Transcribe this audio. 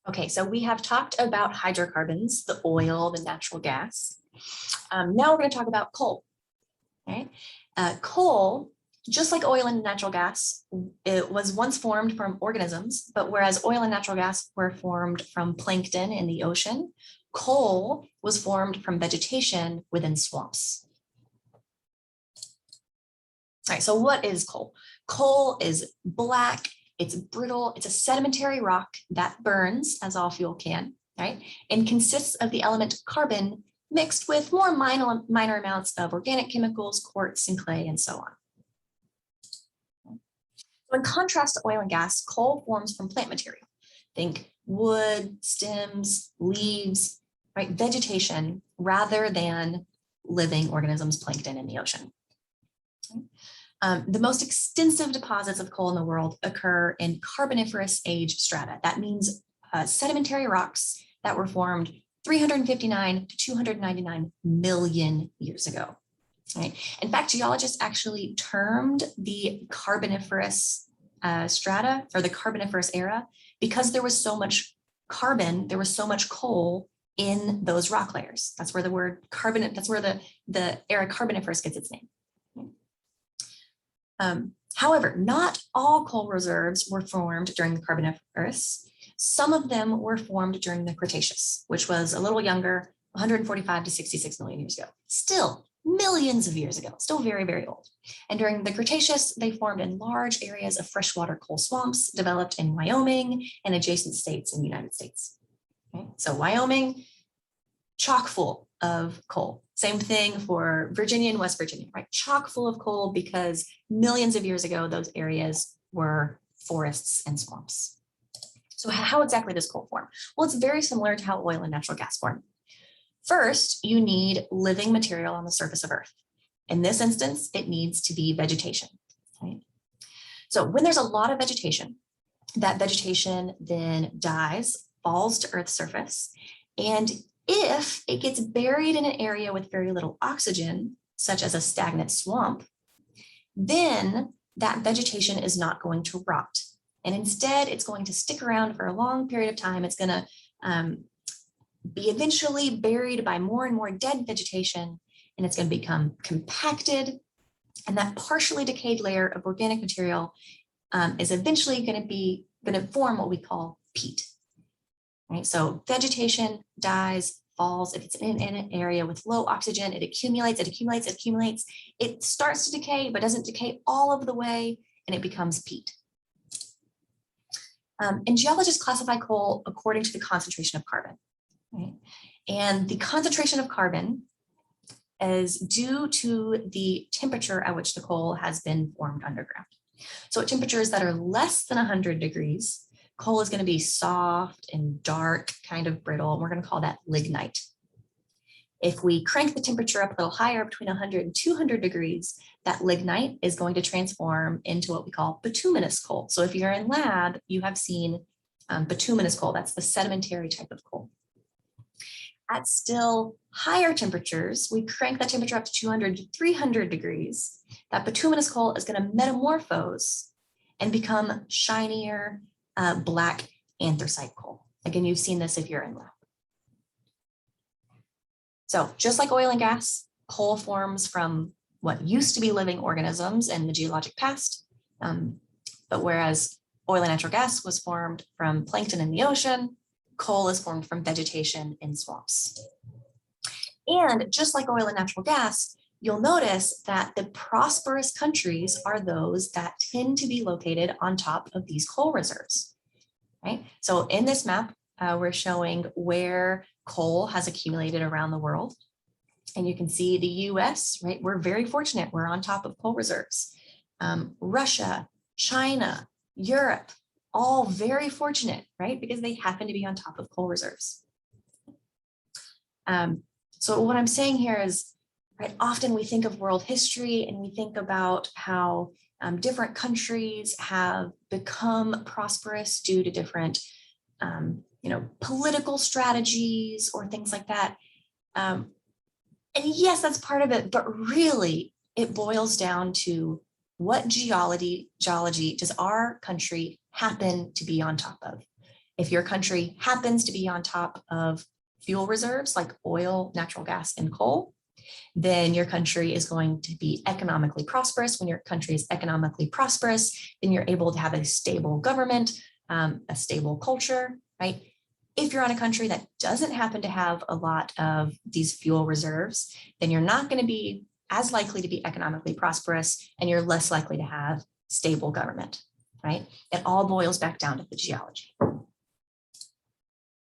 Okay, so we have talked about hydrocarbons, the oil, the natural gas. Now we're going to talk about coal. Okay, coal, just like oil and natural gas, it was once formed from organisms, but whereas oil and natural gas were formed from plankton in the ocean, coal was formed from vegetation within swamps. All right, so what is coal? Coal is black, it's brittle, it's a sedimentary rock that burns, as all fuel can, right? And consists of the element carbon mixed with more minor amounts of organic chemicals, quartz and clay, and so on. In contrast to oil and gas, coal forms from plant material. Think wood, stems, leaves, right? Vegetation rather than living organisms, plankton in the ocean. The most extensive deposits of coal in the world occur in Carboniferous age strata. That means sedimentary rocks that were formed 359 to 299 million years ago. Right? In fact, geologists actually termed the Carboniferous strata, or the Carboniferous era, because there was so much carbon, there was so much coal in those rock layers. That's where the word carbon, that's where the era Carboniferous gets its name. However, not all coal reserves were formed during the Carboniferous. Some of them were formed during the Cretaceous, which was a little younger, 145 to 66 million years ago. Still millions of years ago, still very, very old. And during the Cretaceous, they formed in large areas of freshwater coal swamps developed in Wyoming and adjacent states in the United States. Okay? So Wyoming, chock full of coal. Same thing for Virginia and West Virginia, right? Chock full of coal because millions of years ago, those areas were forests and swamps. So how exactly does coal form? Well, it's very similar to how oil and natural gas form. First, you need living material on the surface of Earth. In this instance, it needs to be vegetation. Right? So when there's a lot of vegetation, that vegetation then dies, falls to Earth's surface, and if it gets buried in an area with very little oxygen, such as a stagnant swamp, then that vegetation is not going to rot. And instead, it's going to stick around for a long period of time. It's going to be eventually buried by more and more dead vegetation, and it's going to become compacted. And that partially decayed layer of organic material is eventually going to form what we call peat. Right? So vegetation dies, falls. If it's in an area with low oxygen, it accumulates, it accumulates, it accumulates. It starts to decay, but doesn't decay all of the way, and it becomes peat. And geologists classify coal according to the concentration of carbon. Right? And the concentration of carbon is due to the temperature at which the coal has been formed underground. So at temperatures that are less than 100 degrees, coal is going to be soft and dark, kind of brittle, and we're going to call that lignite. If we crank the temperature up a little higher, between 100 and 200 degrees, that lignite is going to transform into what we call bituminous coal. So if you're in lab, you have seen bituminous coal. That's the sedimentary type of coal. At still higher temperatures, we crank that temperature up to 200 to 300 degrees. That bituminous coal is going to metamorphose and become shinier, black anthracite coal. Again, you've seen this if you're in lab. So just like oil and gas, coal forms from what used to be living organisms in the geologic past. But whereas oil and natural gas was formed from plankton in the ocean, coal is formed from vegetation in swamps. And just like oil and natural gas, you'll notice that the prosperous countries are those that tend to be located on top of these coal reserves, right? So in this map, we're showing where coal has accumulated around the world. And you can see the US, right? We're very fortunate. We're on top of coal reserves. Russia, China, Europe, all very fortunate, right? Because they happen to be on top of coal reserves. So what I'm saying here is, right, often we think of world history and we think about how different countries have become prosperous due to different, political strategies or things like that. And yes, that's part of it, but really it boils down to what geology does our country happen to be on top of? If your country happens to be on top of fuel reserves like oil, natural gas, and coal, then your country is going to be economically prosperous. When your country is economically prosperous, then you're able to have a stable government, a stable culture, right? If you're on a country that doesn't happen to have a lot of these fuel reserves, then you're not going to be as likely to be economically prosperous, and you're less likely to have stable government, right? It all boils back down to the geology.